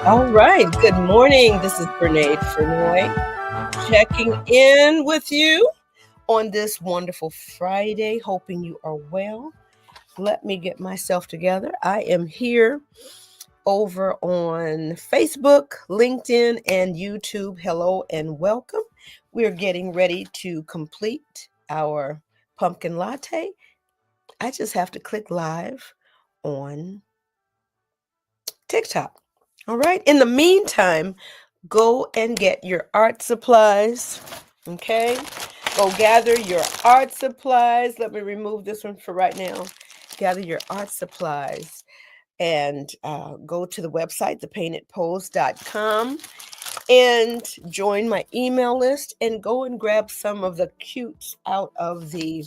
All right. Good morning. This is Brene Furnoy checking in with you on this wonderful Friday. Hoping you are well. Let me get myself together. I am here over on Facebook, LinkedIn, and YouTube. Hello and welcome. We're getting ready to complete our pumpkin latte. I just have to click live on TikTok. All right. In the meantime, go and get your art supplies. Okay. Go gather your art supplies. Let me remove this one for right now. Gather your art supplies and go to the website, thepaintedpose.com, and join my email list and go and grab some of the cutes out of the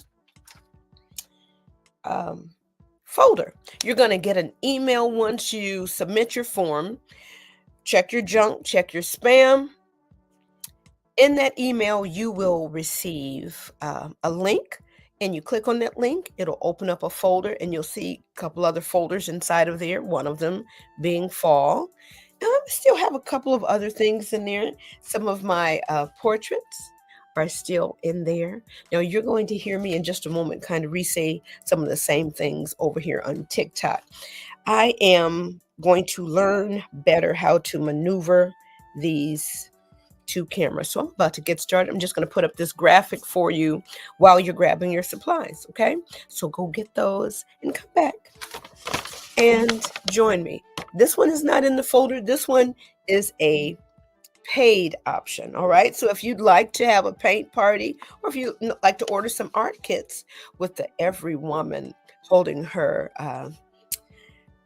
folder. You're going to get an email once you submit your form. Check your junk, check your spam. In that email, you will receive a link, and you click on that link. It'll open up a folder, and you'll see a couple other folders inside of there, one of them being fall. And I still have a couple of other things in there. Some of my portraits are still in there. Now, you're going to hear me in just a moment kind of re-say some of the same things over here on TikTok. I am going to learn better how to maneuver these two cameras. So I'm about to get started. I'm just going to put up this graphic for you while you're grabbing your supplies. Okay. So go get those and come back and join me. This one is not in the folder. This one is a paid option. All right. So if you'd like to have a paint party, or if you'd like to order some art kits with the every woman holding her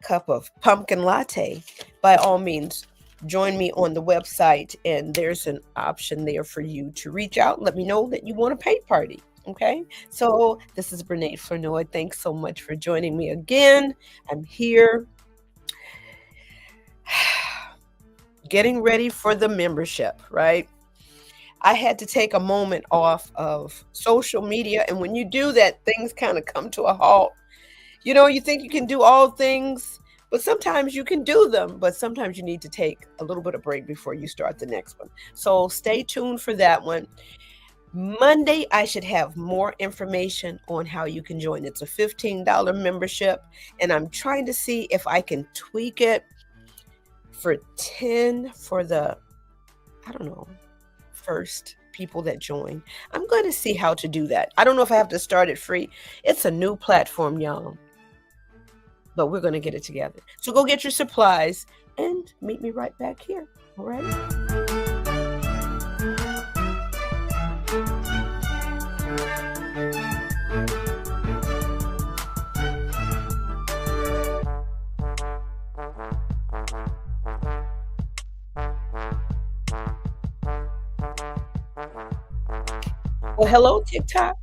cup of pumpkin latte, by all means, join me on the website, and there's an option there for you to reach out. Let me know that you want a paint party. Okay. So this is Brene Furnoy. Thanks so much for joining me again. I'm here getting ready for the membership, right? I had to take a moment off of social media. And when you do that, things kind of come to a halt. You know, you think you can do all things, but sometimes you can do them, but sometimes you need to take a little bit of break before you start the next one. So stay tuned for that one. Monday, I should have more information on how you can join. It's a $15 membership, and I'm trying to see if I can tweak it for 10 for the, I don't know, first people that join. I'm going to see how to do that. I don't know if I have to start it free. It's a new platform, y'all, but we're going to get it together. So go get your supplies and meet me right back here. All right. Well, hello, TikTok.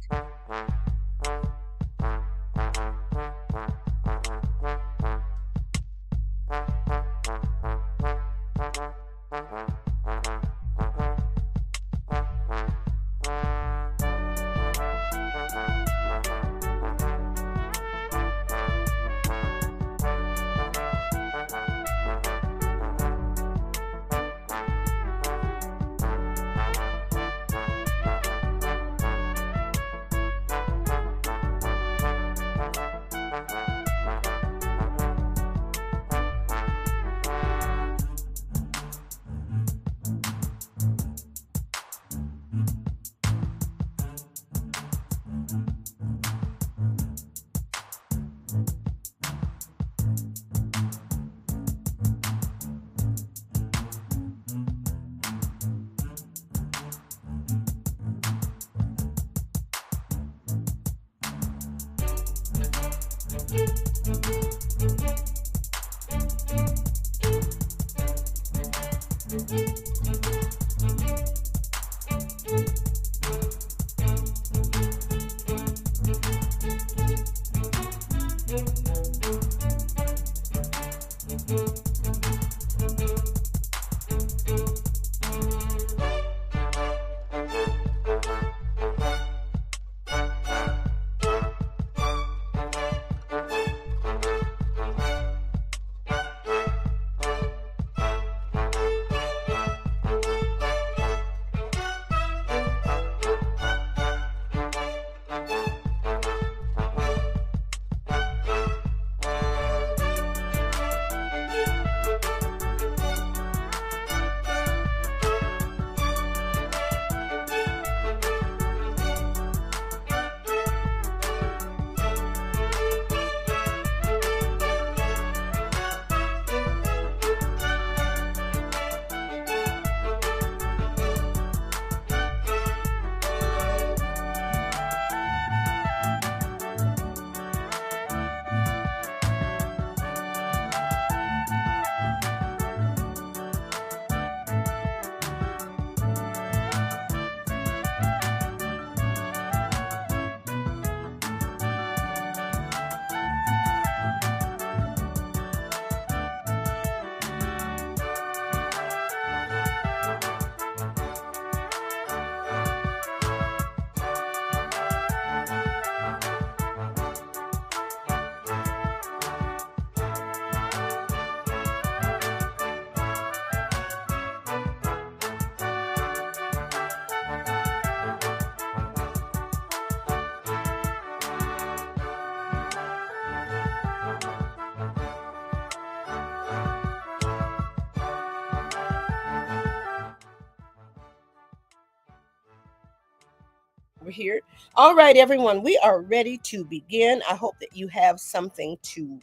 here. All right, everyone, we are ready to begin. I hope that you have something to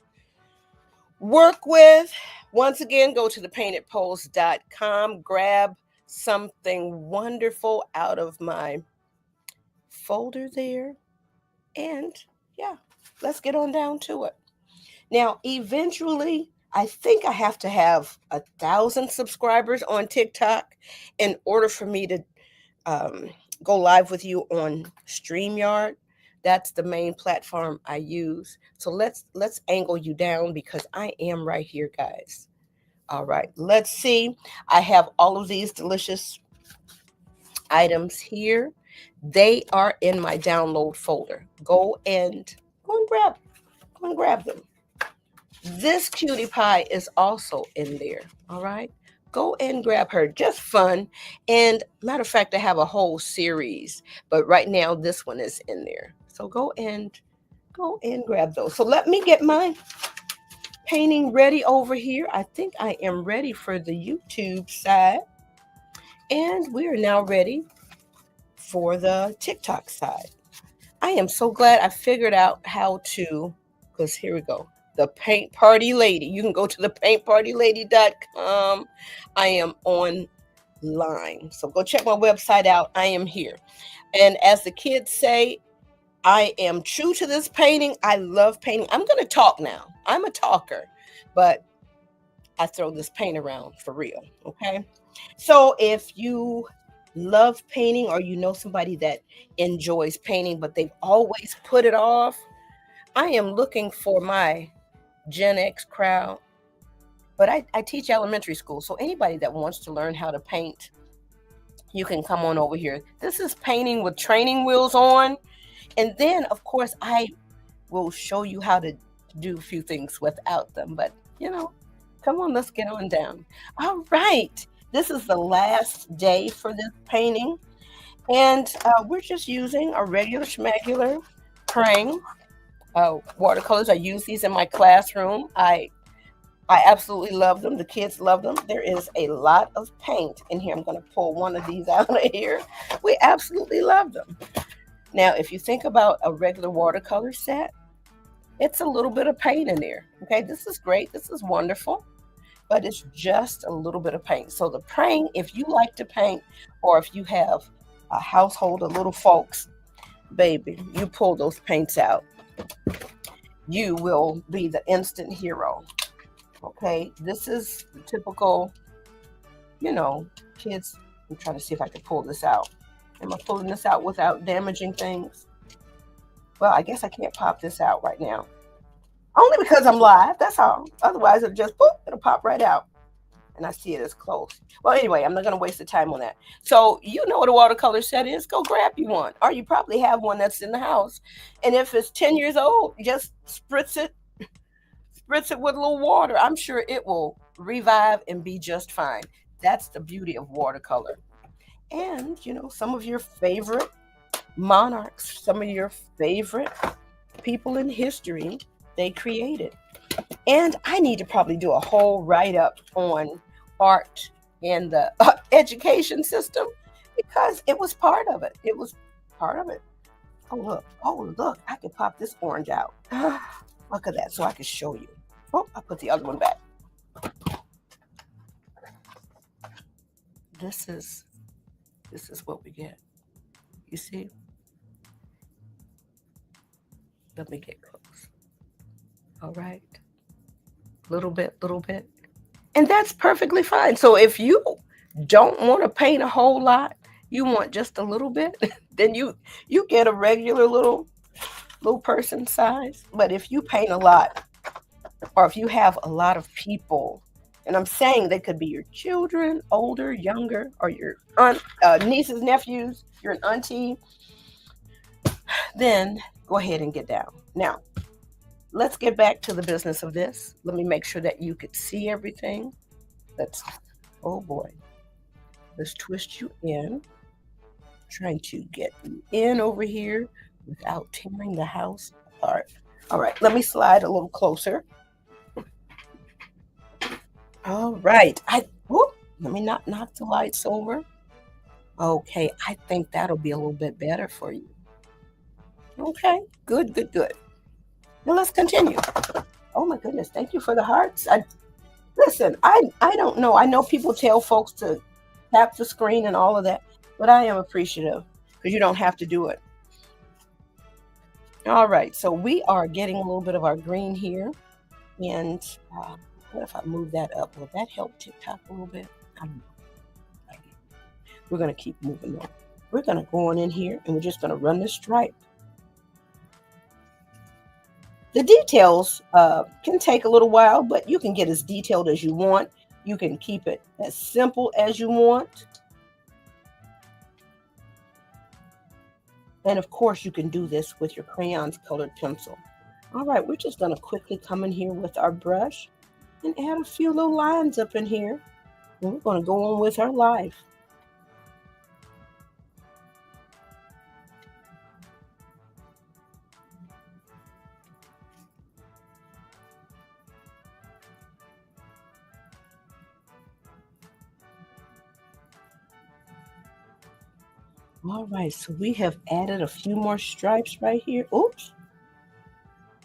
work with. Once again, go to thepaintedpost.com, grab something wonderful out of my folder there, and yeah, let's get on down to it. Now, eventually, I think I have to have 1,000 subscribers on TikTok in order for me to um, go live with you on StreamYard. That's the main platform I use. So let's angle you down because I am right here, guys. All right, let's see. I have all of these delicious items here. They are in my download folder. Go and grab them. This cutie pie is also in there. All right. Go and grab her. Just fun. And matter of fact, I have a whole series, but right now this one is in there. So go and grab those. So let me get my painting ready over here. I think I am ready for the YouTube side. And we are now ready for the TikTok side. I am so glad I figured out how to, because here we go. The Paint Party Lady. You can go to thepaintpartylady.com. I am online. So go check my website out. I am here. And as the kids say, I am true to this painting. I love painting. I'm going to talk now. I'm a talker, but I throw this paint around for real. Okay. So if you love painting or you know somebody that enjoys painting, but they've always put it off, I am looking for my Gen X crowd, but I teach elementary school. So anybody that wants to learn how to paint, you can come on over here. This is painting with training wheels on. And then, of course, I will show you how to do a few things without them. But, come on, let's get on down. All right. This is the last day for this painting. And we're just using a regular schmegular praying watercolors. I use these in my classroom. I absolutely love them. The kids love them. There is a lot of paint in here. I'm going to pull one of these out of here. We absolutely love them. Now, if you think about a regular watercolor set, it's a little bit of paint in there. Okay, this is great. This is wonderful. But it's just a little bit of paint. So the praying, if you like to paint, or if you have a household of little folks, baby, you pull those paints out. You will be the instant hero. Okay, this is the typical, kids. I'm trying to see if I can pull this out. Am I pulling this out without damaging things? Well, I guess I can't pop this out right now. Only because I'm live, that's all. Otherwise, it'll pop right out. And I see it as close. Well, anyway, I'm not going to waste the time on that. So you know what a watercolor set is. Go grab you one. Or you probably have one that's in the house. And if it's 10 years old, just spritz it with a little water. I'm sure it will revive and be just fine. That's the beauty of watercolor. And, some of your favorite monarchs, some of your favorite people in history, they created. And I need to probably do a whole write-up on art and the education system because it was part of it. It was part of it. Oh, look, I can pop this orange out. Look at that so I can show you. Oh, I put the other one back. This is what we get. You see? Let me get close. All right. Little bit. And that's perfectly fine. So if you don't want to paint a whole lot, you want just a little bit, then you get a regular little person size. But if you paint a lot, or if you have a lot of people, and I'm saying they could be your children, older, younger, or your nieces, nephews, you're an auntie, then go ahead and get down. Now, let's get back to the business of this. Let me make sure that you could see everything. Oh boy. Let's twist you in. Trying to get you in over here without tearing the house apart. All right, let me slide a little closer. All right. Let me not knock the lights over. Okay, I think that'll be a little bit better for you. Okay, good, good, good. Now let's continue. Oh my goodness, thank you for the hearts. Listen, I don't know. I know people tell folks to tap the screen and all of that, but I am appreciative because you don't have to do it. All right, so we are getting a little bit of our green here, and uh, what if I move that up? Will that help TikTok a little bit? I don't know. We're gonna keep moving on. We're gonna go on in here, and we're just gonna run this stripe. The details can take a little while, but you can get as detailed as you want. You can keep it as simple as you want. And of course, you can do this with your crayons colored pencil. All right, we're just going to quickly come in here with our brush and add a few little lines up in here. And we're going to go on with our life. All right, so we have added a few more stripes right here. Oops.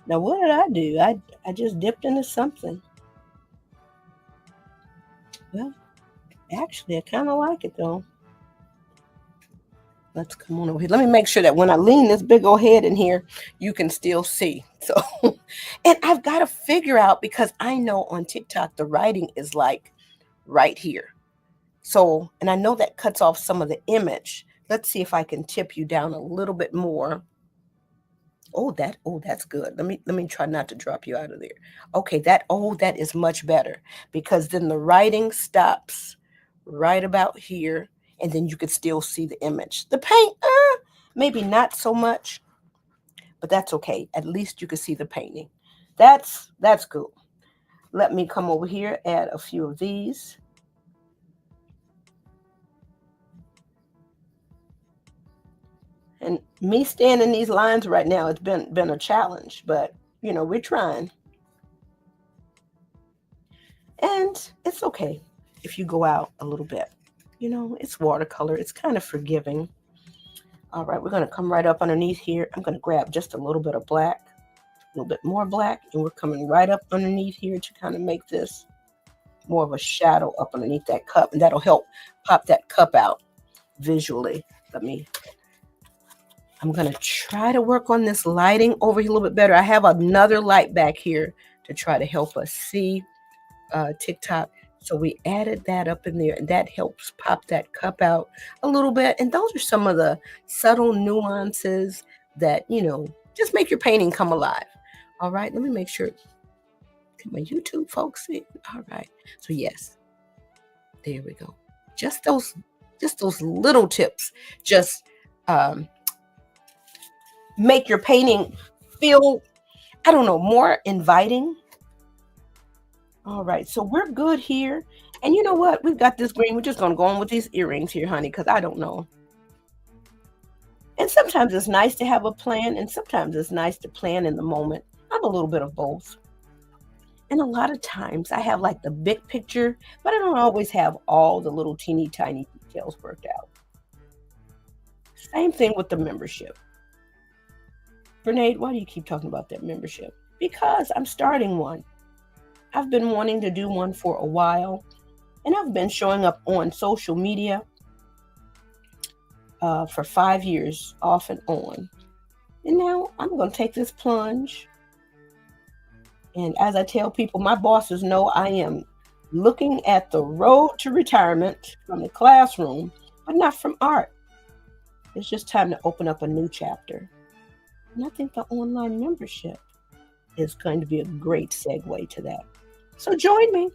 Now, what did I do? I just dipped into something. Well, actually, I kind of like it though. Let's come on over here. Let me make sure that when I lean this big old head in here, you can still see. So, and I've got to figure out because I know on TikTok the writing is like right here. So, and I know that cuts off some of the image. Let's see if I can tip you down a little bit more. That's good. Let me try not to drop you out of there. Okay, that is much better because then the writing stops right about here and then you could still see the image. The paint, maybe not so much, but that's okay. At least you can see the painting. That's cool. Let me come over here, add a few of these. And me standing these lines right now, it's been a challenge, but we're trying. And it's okay if you go out a little bit. It's watercolor. It's kind of forgiving. All right, we're going to come right up underneath here. I'm going to grab just a little bit of black, a little bit more black, and we're coming right up underneath here to kind of make this more of a shadow up underneath that cup, and that'll help pop that cup out visually. I'm going to try to work on this lighting over here a little bit better. I have another light back here to try to help us see TikTok. So we added that up in there, and that helps pop that cup out a little bit. And those are some of the subtle nuances that, just make your painting come alive. All right, let me make sure. Can my YouTube folks see? All right. So yes, there we go. Just those little tips. Just make your painting feel, I don't know, more inviting. All right, so we're good here. And you know what? We've got this green. We're just going to go on with these earrings here, honey, because I don't know. And sometimes it's nice to have a plan, and sometimes it's nice to plan in the moment. I'm a little bit of both. And a lot of times I have like the big picture, but I don't always have all the little teeny tiny details worked out. Same thing with the membership. Grenade, why do you keep talking about that membership? Because I'm starting one. I've been wanting to do one for a while, and I've been showing up on social media for 5 years off and on. And now I'm going to take this plunge. And as I tell people, my bosses know I am looking at the road to retirement from the classroom, but not from art. It's just time to open up a new chapter. And I think the online membership is going to be a great segue to that. So join me.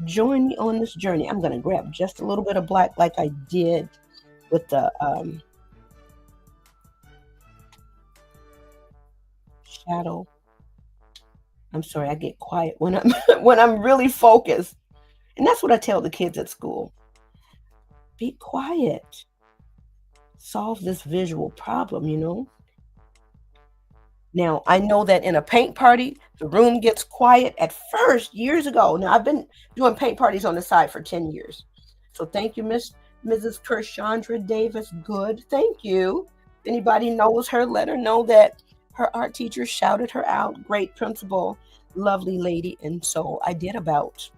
Join me on this journey. I'm going to grab just a little bit of black like I did with the shadow. I'm sorry, I get quiet when I'm when I'm really focused. And that's what I tell the kids at school. Be quiet. Solve this visual problem. Now, I know that in a paint party, the room gets quiet at first years ago. Now, I've been doing paint parties on the side for 10 years. So thank you, Mrs. Kershandra Davis. Good. Thank you. Anybody knows her, let her know that her art teacher shouted her out. Great principal, lovely lady. And so I did about,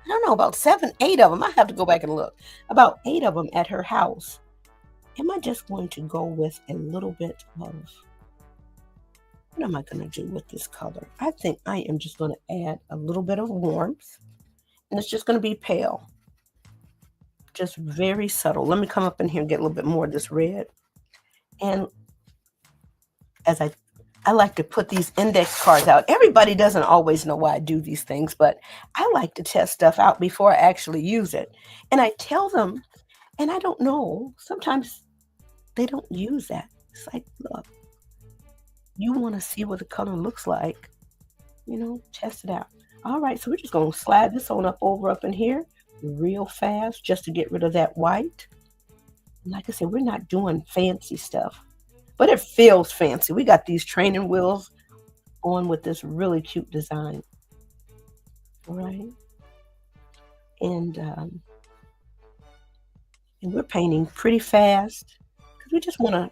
I don't know, about 7, 8 of them. I have to go back and look. About 8 of them at her house. Am I just going to go with a little bit of, what am I going to do with this color? I think I am just going to add a little bit of warmth, and it's just going to be pale, just very subtle. Let me come up in here and get a little bit more of this red. And as I like to put these index cards out. Everybody doesn't always know why I do these things, but I like to test stuff out before I actually use it. And I tell them, and I don't know, sometimes they don't use that. It's like, look, you want to see what the color looks like, test it out. All right, so we're just going to slide this on up in here real fast just to get rid of that white. And like I said, we're not doing fancy stuff, but it feels fancy. We got these training wheels on with this really cute design. All right. And we're painting pretty fast because we just want to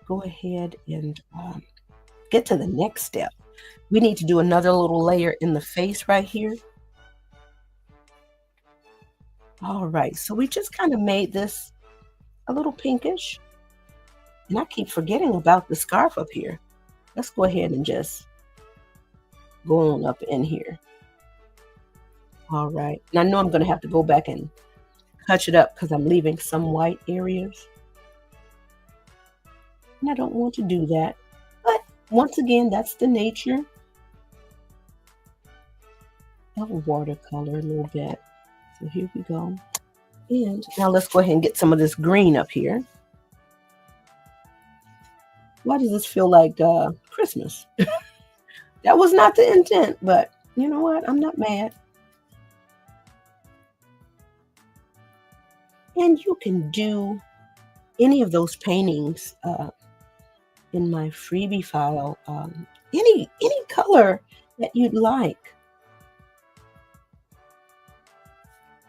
go ahead and get to the next step. We need to do another little layer in the face right here. All right, so we just kind of made this a little pinkish. And I keep forgetting about the scarf up here. Let's go ahead and just go on up in here. All right, and I know I'm going to have to go back and touch it up because I'm leaving some white areas. And I don't want to do that. But once again, that's the nature of a watercolor a little bit. So here we go. And now let's go ahead and get some of this green up here. Why does this feel like Christmas? That was not the intent, but you know what? I'm not mad. And you can do any of those paintings in my freebie file, any color that you'd like.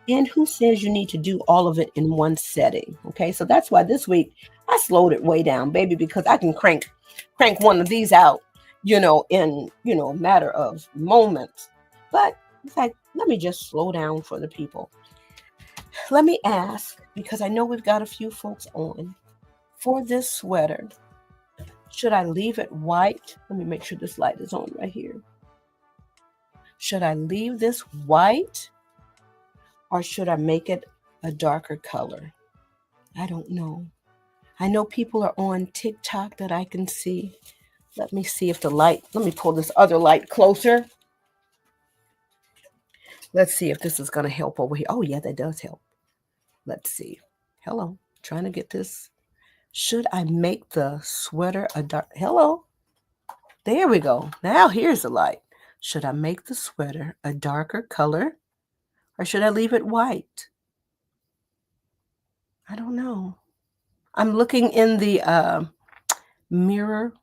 And who says you need to do all of it in one setting? Okay, so that's why this week I slowed it way down, baby, because I can crank one of these out, in a matter of moments. But it's like, let me just slow down for the people. Let me ask, because I know we've got a few folks on, for this sweater, should I leave it white? Let me make sure this light is on right here. Should I leave this white? Or should I make it a darker color? I don't know. I know people are on TikTok that I can see. Let me see if let me pull this other light closer. Let's see if this is going to help over here. Oh, yeah, that does help. Let's see. Hello, trying to get this. Should I make the sweater a dark? Hello. There we go. Now here's the light. Should I make the sweater a darker color? Or should I leave it white? I don't know. I'm looking in the mirror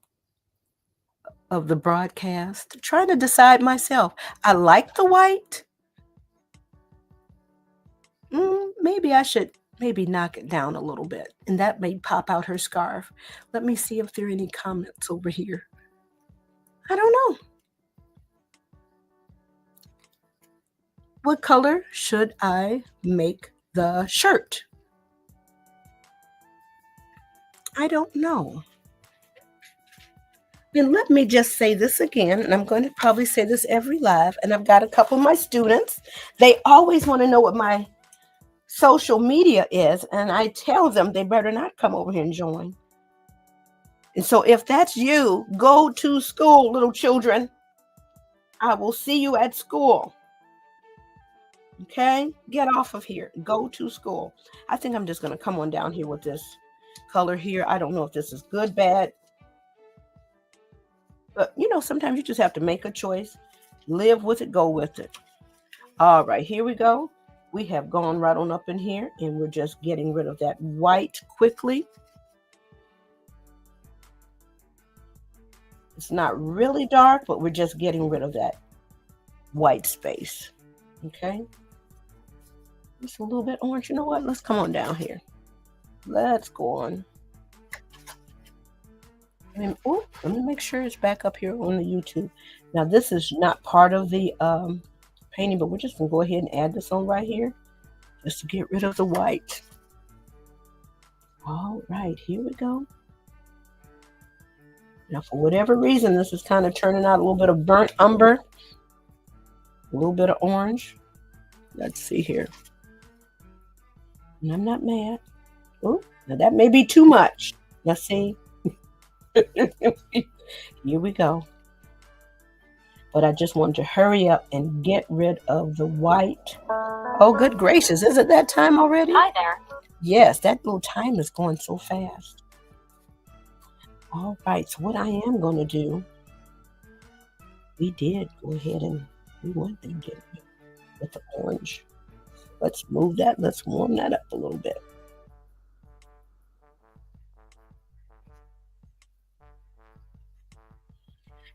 of the broadcast, trying to decide myself. I like the white. Maybe I should knock it down a little bit. And that may pop out her scarf. Let me see if there are any comments over here. I don't know. What color should I make the shirt? I don't know. And let me just say this again, and I'm going to probably say this every live, and I've got a couple of my students. They always want to know what my social media is, and I tell them they better not come over here and join. And so if that's you, go to school, little children. I will see you at school. Okay, get off of here. Go to school. I think I'm just going to come on down here with this color here. I don't know if this is good, bad. But, sometimes you just have to make a choice. Live with it. Go with it. All right, here we go. We have gone right on up in here, and we're just getting rid of that white quickly. It's not really dark, but we're just getting rid of that white space. Okay. Just a little bit orange. You know what? Let's come on down here. Let's go on. And oh, let me make sure it's back up here on the YouTube. Now this is not part of the painting, but we're just gonna go ahead and add this on right here, just to get rid of the white. All right, here we go. Now, for whatever reason, this is kind of turning out a little bit of burnt umber, a little bit of orange. Let's see here. And I'm not mad. Oh, now that may be too much. Let's see. Here we go. But I just wanted to hurry up and get rid of the white. Oh, good gracious. Is it that time already? Hi there. Yes, that little time is going so fast. All right, so what I am going to do, we did go ahead and we went and get it with the orange. Let's move that. Let's warm that up a little bit.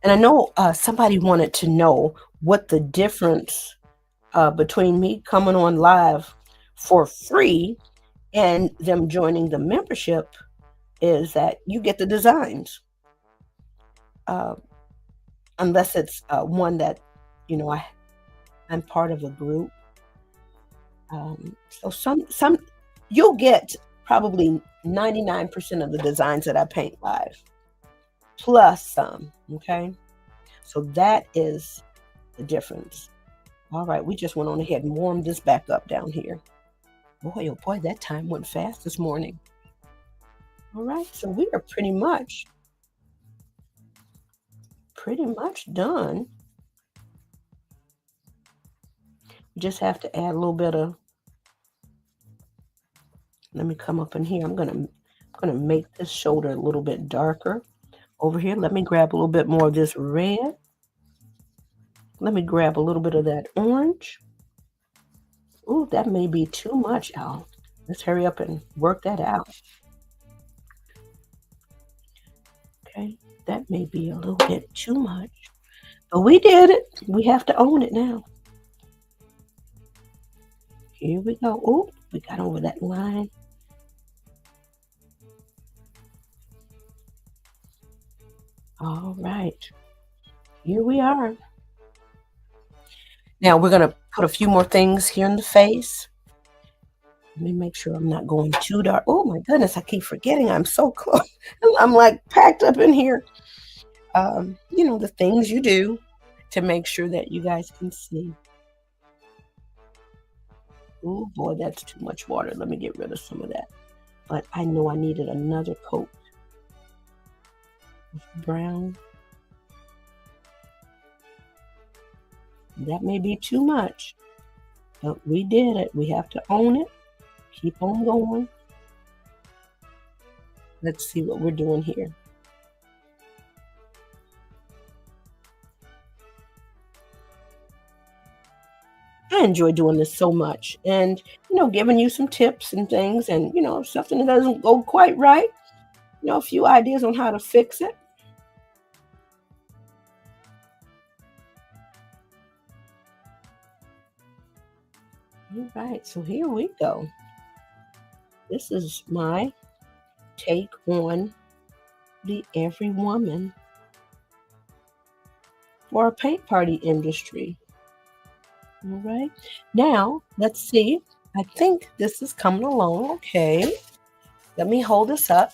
And I know somebody wanted to know what the difference between me coming on live for free and them joining the membership is that you get the designs. Unless it's one that, you know, I'm part of a group. So some you'll get probably 99% of the designs that I paint live, plus some, okay? So that is the difference. All right, we just went on ahead and warmed this back up down here. Boy, oh boy, that time went fast this morning. All right, so we are pretty much done. You just have to add a little bit of, let me come up in here. I'm gonna make this shoulder a little bit darker. Over here, let me grab a little bit more of this red. Let me grab a little bit of that orange. Ooh, that may be too much, Al. Let's hurry up and work that out. Okay, that may be a little bit too much. But we did it. We have to own it now. Here we go. Oh, we got over that line. All right. Here we are. Now we're going to put a few more things here in the face. Let me make sure I'm not going too dark. Oh my goodness, I keep forgetting I'm so close. I'm like packed up in here. You know, the things you do to make sure that you guys can see. Oh boy, that's too much water. Let me get rid of some of that. But I know I needed another coat of brown. That may be too much, but we did it. We have to own it. Keep on going. Let's see what we're doing here. I enjoy doing this so much, and you know, giving you some tips and things, and you know, if something that doesn't go quite right, you know, a few ideas on how to fix it. All right, so here we go. This is my take on the every woman for a paint party industry. All right, now let's see. I think this is coming along okay. Let me hold this up.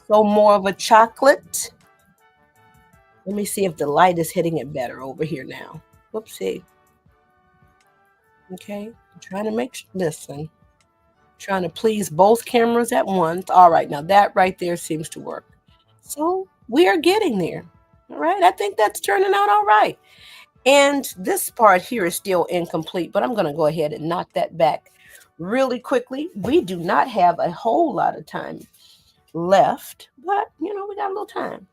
So more of a chocolate. Let me see if the light is hitting it better over here now. Whoopsie. Okay, I'm trying to listen. Trying to please both cameras at once. All right, now that right there seems to work. So we are getting there. All right, I think that's turning out all right. And this part here is still incomplete, but I'm going to go ahead and knock that back really quickly. We do not have a whole lot of time left, but you know, we got a little time.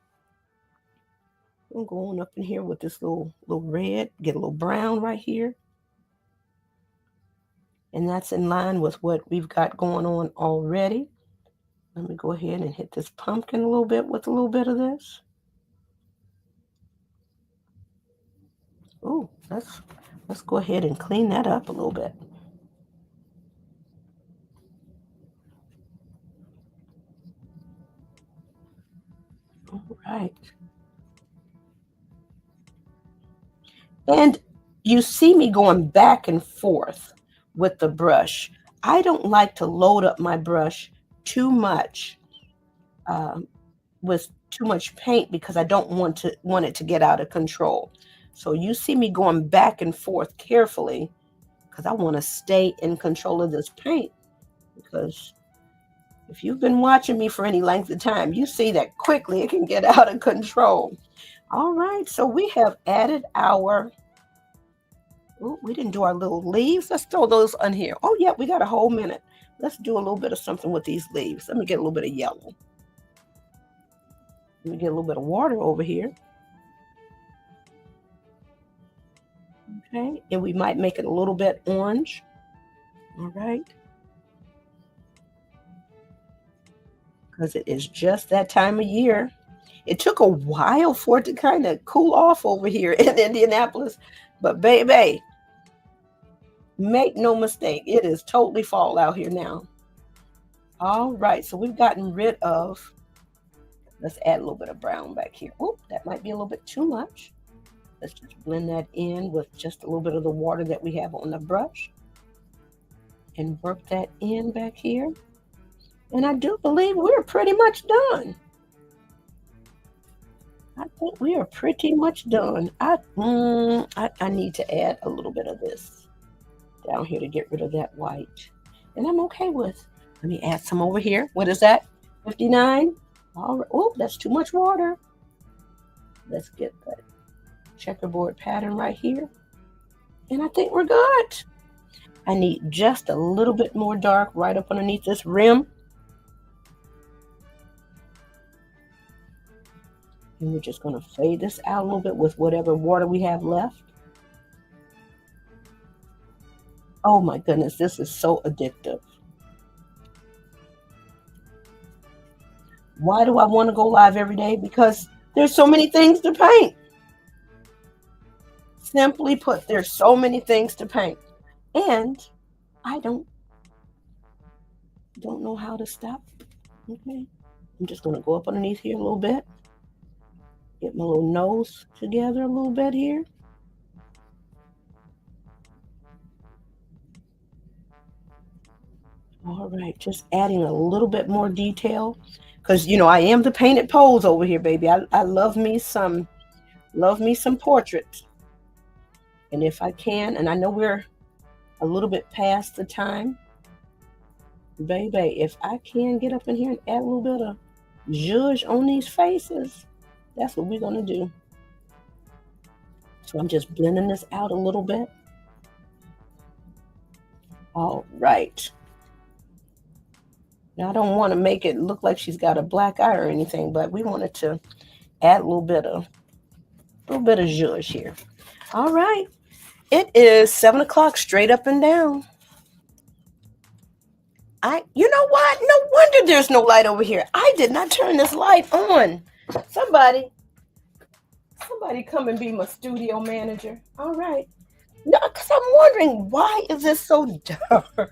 I'm going up in here with this little red, get a little brown right here. And that's in line with what we've got going on already. Let me go ahead and hit this pumpkin a little bit with a little bit of this. Oh, that's Let's go ahead and clean that up a little bit. All right. And you see me going back and forth with the brush. I don't like to load up my brush too much um, with too much paint because I don't want it to get out of control. So you see me going back and forth carefully because I want to stay in control of this paint. Because if you've been watching me for any length of time, you see that quickly it can get out of control. All right, so we have added our, oh, we didn't do our little leaves. Let's throw those on here. Oh, yeah, we got a whole minute. Let's do a little bit of something with these leaves. Let me get a little bit of yellow. Let me get a little bit of water over here. Okay, and we might make it a little bit orange. All right, because it is just that time of year. It took a while for it to kind of cool off over here in Indianapolis, but baby, make no mistake, it is totally fall out here now. All right, so we've gotten rid of, let's add a little bit of brown back here. Oh, that might be a little bit too much. Let's just blend that in with just a little bit of the water that we have on the brush and work that in back here. And I do believe we're pretty much done. I think we are pretty much done. I need to add a little bit of this down here to get rid of that white. And I'm okay with. Let me add some over here. What is that? 59. All right. Oh, that's too much water. Let's get that checkerboard pattern right here. And I think we're good. I need just a little bit more dark right up underneath this rim. And we're just going to fade this out a little bit with whatever water we have left. Oh my goodness, this is so addictive. Why do I want to go live every day? Because there's so many things to paint. Simply put, there's so many things to paint. And I don't know how to stop. Okay. I'm just going to go up underneath here a little bit. Get my little nose together a little bit here. All right, just adding a little bit more detail. Because I am the painted pose over here, baby. I love me some portraits. And if I can, and I know we're a little bit past the time, baby, if I can get up in here and add a little bit of zhuzh on these faces, that's what we're going to do. So I'm just blending this out a little bit. All right. Now I don't want to make it look like she's got a black eye or anything, but we wanted to add a little bit of zhuzh here. All right. It is 7 o'clock, straight up and down. You know what? No wonder there's no light over here. I did not turn this light on. Somebody come and be my studio manager. All right. No, because I'm wondering, why is this so dark?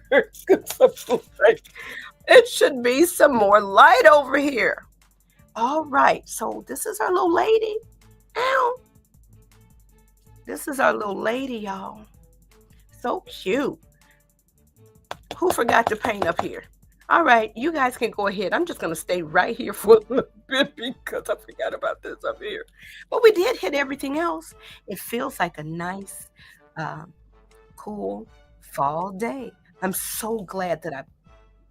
It should be some more light over here. All right. So this is our little lady. Ow. This is our little lady, y'all. So cute. Who forgot to paint up here? All right, you guys can go ahead. I'm just going to stay right here for a little bit because I forgot about this up here. But we did hit everything else. It feels like a nice, cool fall day. I'm so glad that I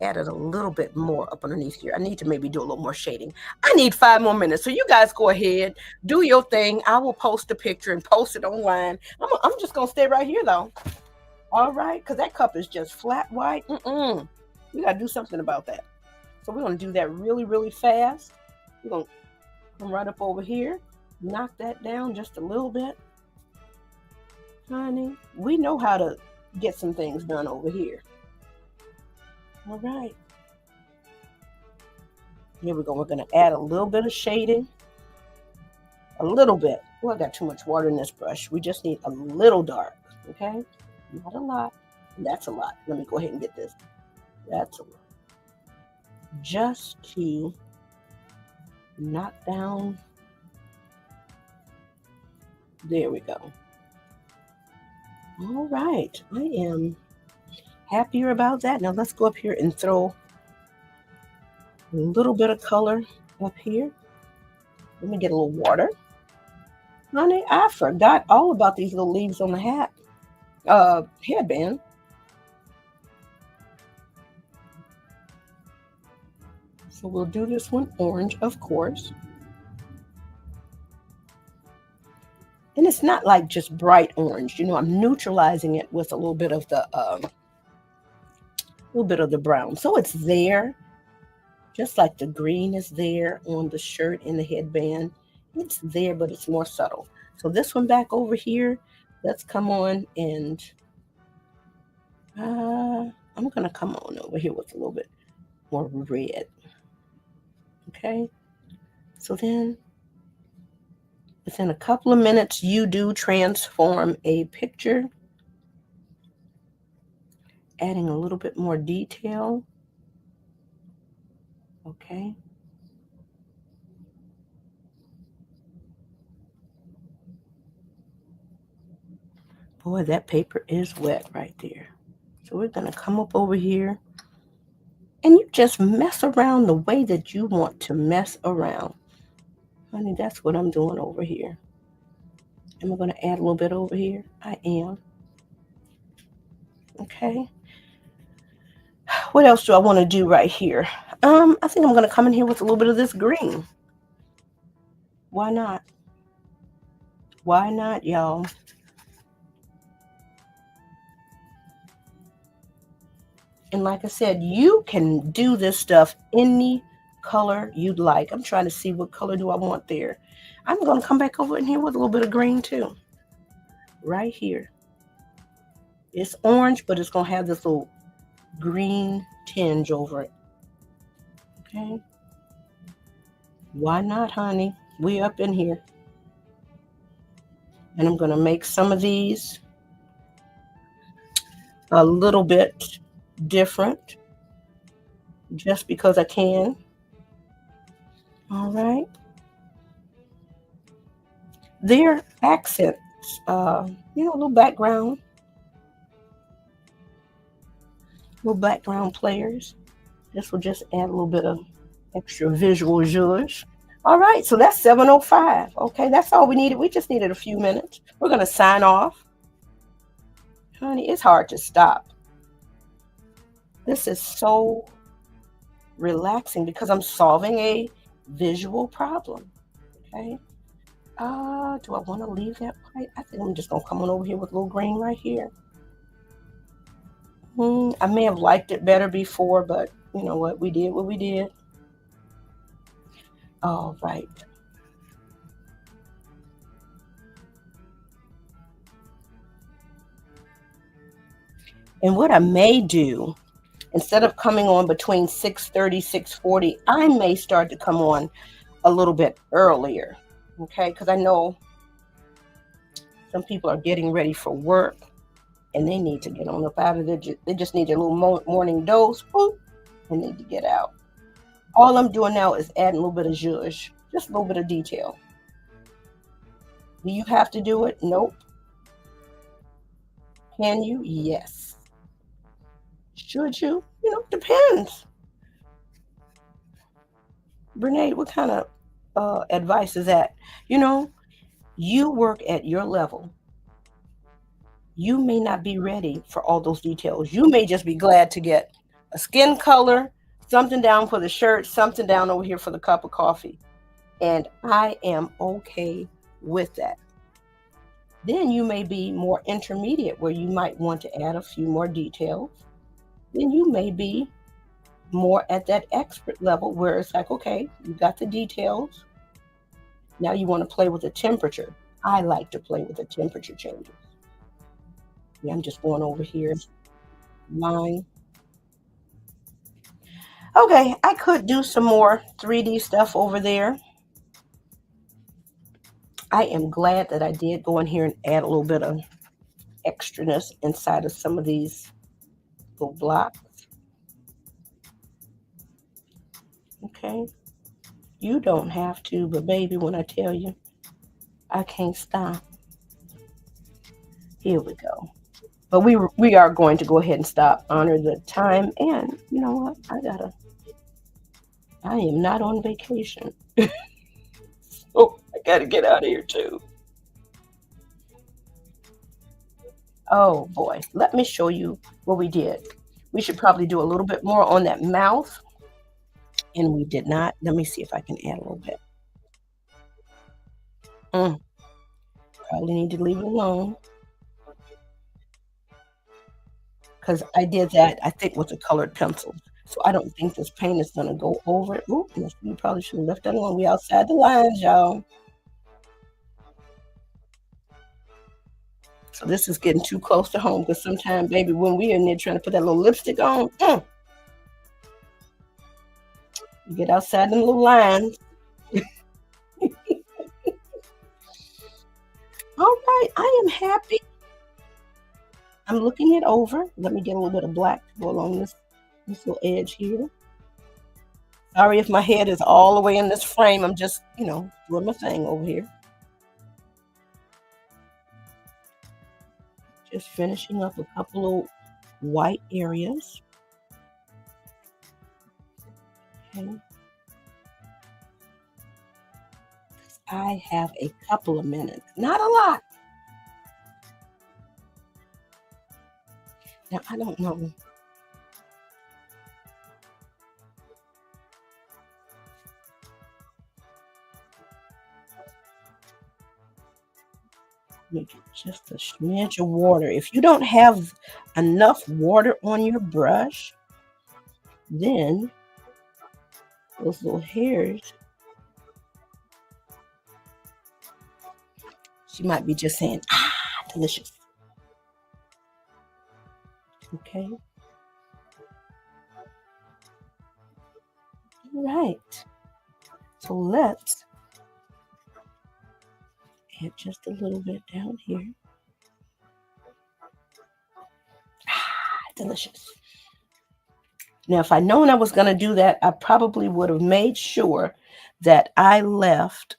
added a little bit more up underneath here. I need to maybe do a little more shading. I need 5 more minutes. So you guys go ahead, do your thing. I will post a picture and post it online. I'm just going to stay right here, though. All right, because that cup is just flat white. We got to do something about that. So we're going to do that really, really fast. We're going to come right up over here, knock that down just a little bit. Honey, we know how to get some things done over here. All right. Here we go. We're going to add a little bit of shading. A little bit. Well, I got too much water in this brush. We just need a little dark. Okay, not a lot. That's a lot. Let me go ahead and get this. That's a lot. Just to knock down. There we go. All right. I am happier about that. Now let's go up here and throw a little bit of color up here. Let me get a little water. Honey, I forgot all about these little leaves on the headband. So we'll do this one orange, of course. And it's not like just bright orange. I'm neutralizing it with a little bit of the brown. So it's there, just like the green is there on the shirt and the headband. It's there, but it's more subtle. So this one back over here, let's come on and I'm going to come on over here with a little bit more red. Okay. So then within a couple of minutes, you do transform a picture, adding a little bit more detail. Okay. Boy, that paper is wet right there. So we're going to come up over here and you just mess around the way that you want to mess around. Honey, that's what I'm doing over here. Am I going to add a little bit over here? I am. Okay. What else do I want to do right here? I think I'm going to come in here with a little bit of this green. Why not? Why not, y'all? And like I said, you can do this stuff any color you'd like. I'm trying to see what color do I want there. I'm going to come back over in here with a little bit of green too. Right here. It's orange, but it's going to have this little green tinge over it. Okay. Why not, honey? We up in here. And I'm going to make some of these a little bit different just because I can. All right. Their accents, a little background players. This will just add a little bit of extra visual zhuzh. All right, so that's 7:05. Okay, that's all we needed. We just needed a few minutes. We're going to sign off. Honey, it's hard to stop. This is so relaxing because I'm solving a visual problem. Okay. Do I want to leave that white? I think I'm just going to come on over here with a little green right here. I may have liked it better before, but you know what? We did what we did. All right. And what I may do, instead of coming on between 6:30, 6:40, I may start to come on a little bit earlier. Okay, because I know some people are getting ready for work and they need to get on up out of there. They just need a little morning dose. Boop, and need to get out. All I'm doing now is adding a little bit of zhuzh, just a little bit of detail. Do you have to do it? Nope. Can you? Yes. Should you? Depends. Brene, what kind of advice is that? You work at your level. You may not be ready for all those details. You may just be glad to get a skin color, something down for the shirt, something down over here for the cup of coffee. And I am okay with that. Then you may be more intermediate where you might want to add a few more details. Then you may be more at that expert level where it's like, okay, you got the details. Now you want to play with the temperature. I like to play with the temperature changes. Yeah, I'm just going over here. Line. Okay, I could do some more 3D stuff over there. I am glad that I did go in here and add a little bit of extraness inside of some of these little blocks. Okay. You don't have to, but baby, when I tell you, I can't stop. Here we go. But we are going to go ahead and stop, honor the time, and you know what? I am not on vacation. Oh, I gotta get out of here too. Oh boy, let me show you what we did. We should probably do a little bit more on that mouth, and we did not. Let me see if I can add a little bit. Mm, Probably need to leave it alone because I did that, I think, with a colored pencil. So I don't think this paint is gonna go over it. Ooh, we probably should have left that alone. We outside the lines, y'all. So this is getting too close to home because sometimes, baby, when we're in there trying to put that little lipstick on, you get outside them little lines. All right, I am happy. I'm looking it over. Let me get a little bit of black to go along this little edge here. Sorry if my head is all the way in this frame. I'm just, doing my thing over here. Just finishing up a couple of white areas. Okay. I have a couple of minutes, not a lot. Now, I don't know. Make it just a smidge of water. If you don't have enough water on your brush, then those little hairs, she might be just saying, delicious. Okay. All right. So let's add just a little bit down here. Delicious. Now, if I'd known I was going to do that, I probably would have made sure that I left,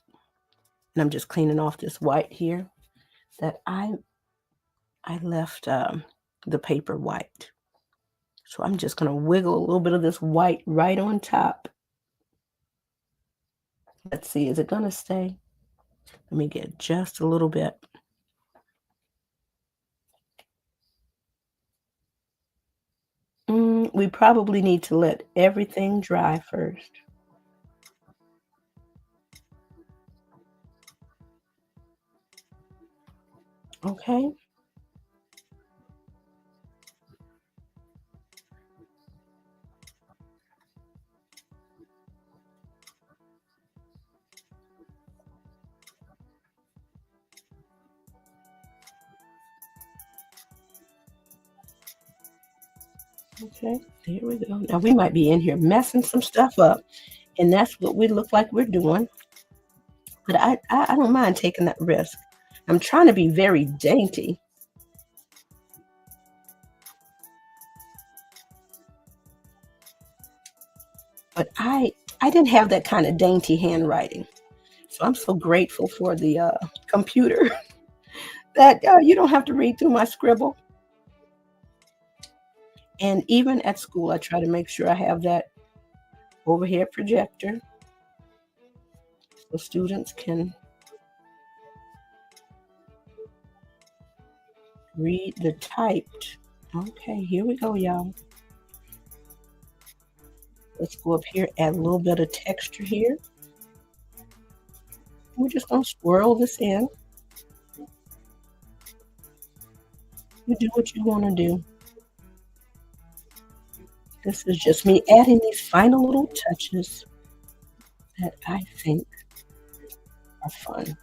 and I'm just cleaning off this white here, that I left the paper white. So I'm just going to wiggle a little bit of this white right on top. Let's see, is it going to stay? Let me get just a little bit. We probably need to let everything dry first. Okay. Okay, there we go. Now we might be in here messing some stuff up, and that's what we look like we're doing. But I don't mind taking that risk. I'm trying to be very dainty. But I didn't have that kind of dainty handwriting. So I'm so grateful for the computer that you don't have to read through my scribble. And even at school, I try to make sure I have that overhead projector so students can read the typed. Okay, here we go, y'all. Let's go up here, add a little bit of texture here. We're just going to swirl this in. You do what you want to do. This is just me adding these final little touches that I think are fun.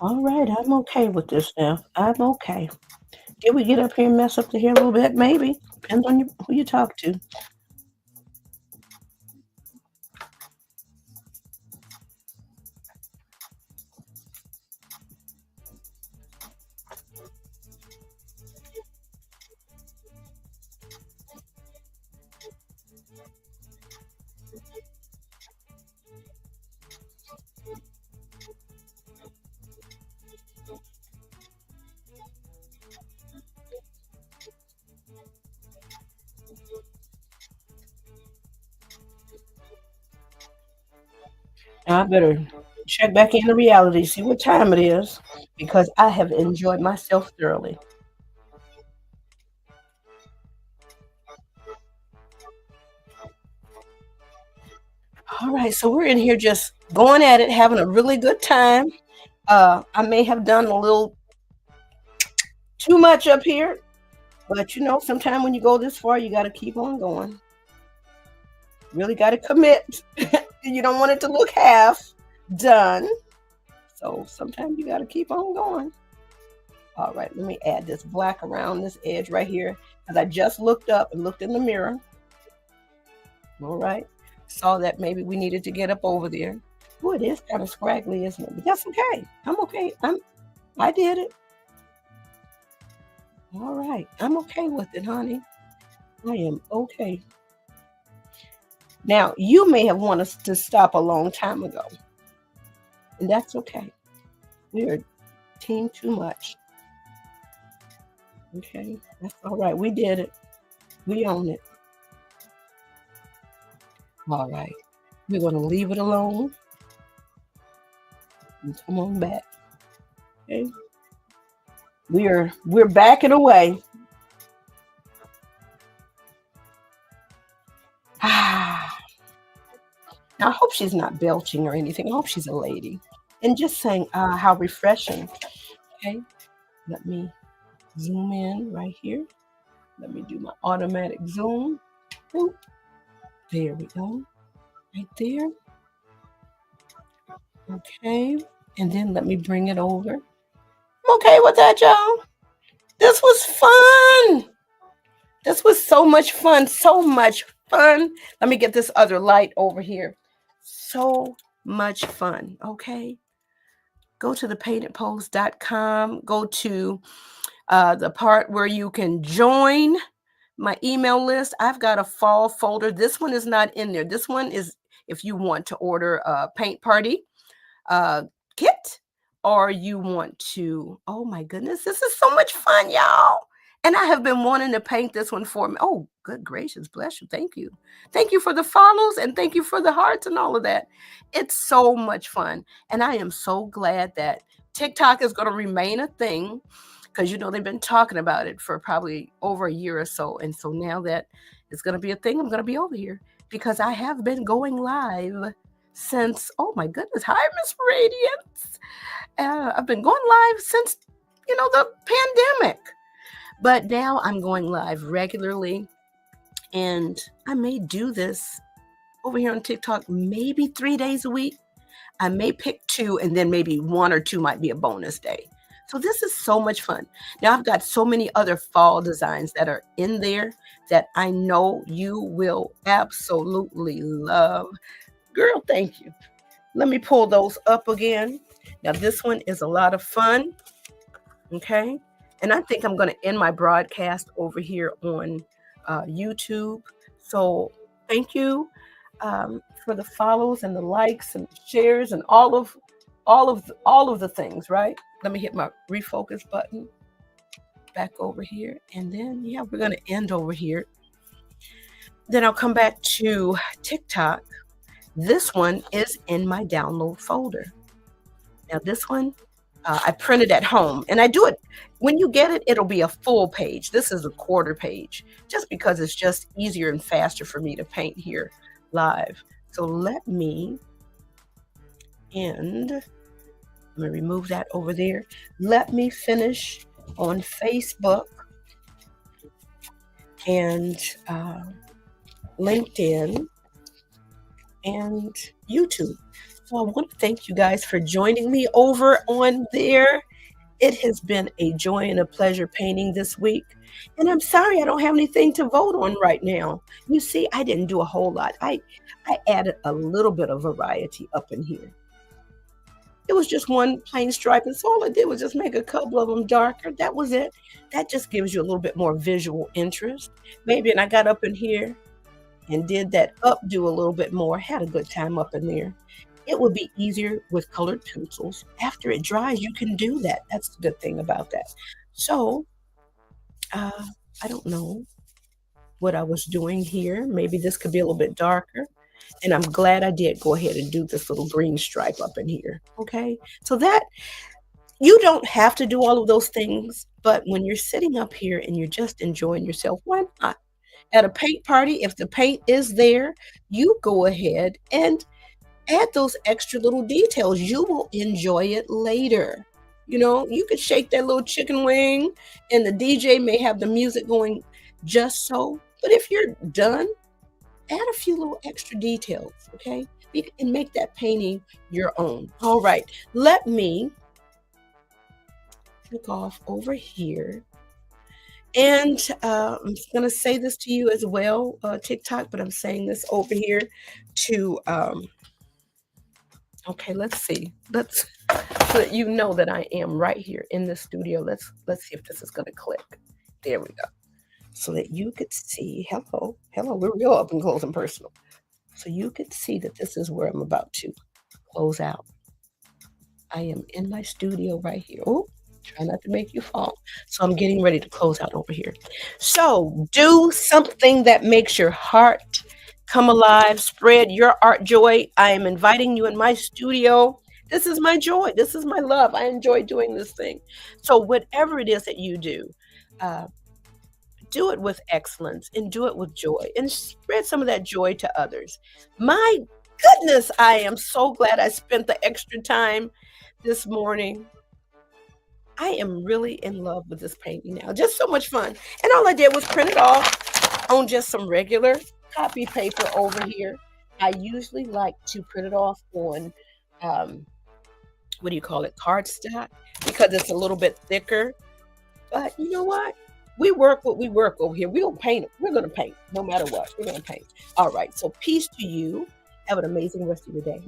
All right, I'm okay with this now. I'm okay. Did we get up here and mess up the hair a little bit? Maybe. Depends on who you talk to. I better check back into reality, see what time it is, because I have enjoyed myself thoroughly. All right, so we're in here just going at it, having a really good time. I may have done a little too much up here, but sometimes when you go this far, you got to keep on going. Really got to commit. You don't want it to look half done. So sometimes you got to keep on going. All right, let me add this black around this edge right here because I just looked up and looked in the mirror. All right, saw that maybe we needed to get up over there. Oh, it is kind of scraggly, isn't it? But that's okay. I'm okay. I did it. All right, I'm okay with it, honey. I am okay. Now, you may have wanted us to stop a long time ago, and that's okay. We're team too much. Okay, that's all right. We did it. We own it. All right. We're going to leave it alone and come on back. Okay. We're backing away. Ah. Now, I hope she's not belching or anything. I hope she's a lady. And just saying, how refreshing. Okay. Let me zoom in right here. Let me do my automatic zoom. Boop. There we go. Right there. Okay. And then let me bring it over. I'm okay with that, y'all. This was fun. This was so much fun. So much fun. Let me get this other light over here. So much fun. Okay. Go to thepaintedpost.com. Go to the part where you can join my email list. I've got a fall folder. This one is not in there. This one is if you want to order a paint party kit or you want to, oh my goodness, this is so much fun, y'all. And I have been wanting to paint this one for me. Oh, good gracious, bless you. Thank you. Thank you for the follows and thank you for the hearts and all of that. It's so much fun. And I am so glad that TikTok is going to remain a thing because they've been talking about it for probably over a year or so. And so now that it's going to be a thing, I'm going to be over here because I have been going live since, oh my goodness, hi, Miss Radiance. I've been going live since, the pandemic. But now I'm going live regularly. And I may do this over here on TikTok maybe 3 days a week. I may pick 2 and then maybe 1 or 2 might be a bonus day. So this is so much fun. Now I've got so many other fall designs that are in there that I know you will absolutely love. Girl, thank you. Let me pull those up again. Now this one is a lot of fun. Okay. And I think I'm going to end my broadcast over here on YouTube. So thank you for the follows and the likes and the shares and all of the things, right? Let me hit my refocus button back over here. And then, yeah, we're going to end over here. Then I'll come back to TikTok. This one is in my download folder. Now this one, I printed at home and I do it. When you get it, it'll be a full page. This is a quarter page just because it's just easier and faster for me to paint here live. So let me remove that over there. Let me finish on Facebook and LinkedIn and YouTube. So I want to thank you guys for joining me over on there. It has been a joy and a pleasure painting this week. And I'm sorry I don't have anything to vote on right now. You see, I didn't do a whole lot. I added a little bit of variety up in here. It was just one plain stripe, and so all I did was just make a couple of them darker. That was it. That just gives you a little bit more visual interest. Maybe, and I got up in here and did that updo a little bit more. Had a good time up in there. It would be easier with colored pencils. After it dries, you can do that. That's the good thing about that. So, uh, I don't know what I was doing here. Maybe this could be a little bit darker. And I'm glad I did go ahead and do this little green stripe up in here. Okay. So that you don't have to do all of those things, but when you're sitting up here and you're just enjoying yourself, why not? At a paint party, if the paint is there, you go ahead and add those extra little details. You will enjoy it later. You know, you could shake that little chicken wing, and the DJ may have the music going just so. But if you're done, add a few little extra details, okay? You can make that painting your own. All right, let me click off over here. And I'm going to say this to you as well, TikTok, but I'm saying this over here to okay, let's see. Let's so that you know that I am right here in the studio. Let's see if this is gonna click. There we go. So that you could see, hello, hello, we're real up and close and personal. So you could see that this is where I'm about to close out. I am in my studio right here. Oh, try not to make you fall. So I'm getting ready to close out over here. So do something that makes your heart come alive. Spread your art joy. I am inviting you in my studio. This is my joy. This is my love. I enjoy doing this thing. So whatever it is that you uh, do it with excellence and do it with joy and spread some of that joy to others. My goodness, I am so glad I spent the extra time this morning. I am really in love with this painting now. Just so much fun. And all I did was print it off on just some regular copy paper over here. I usually like to print it off on, what do you call it, cardstock, because it's a little bit thicker. But you know what? We work what we work over here. We don't paint it. We're going to paint no matter what. We're going to paint. All right. So peace to you. Have an amazing rest of your day.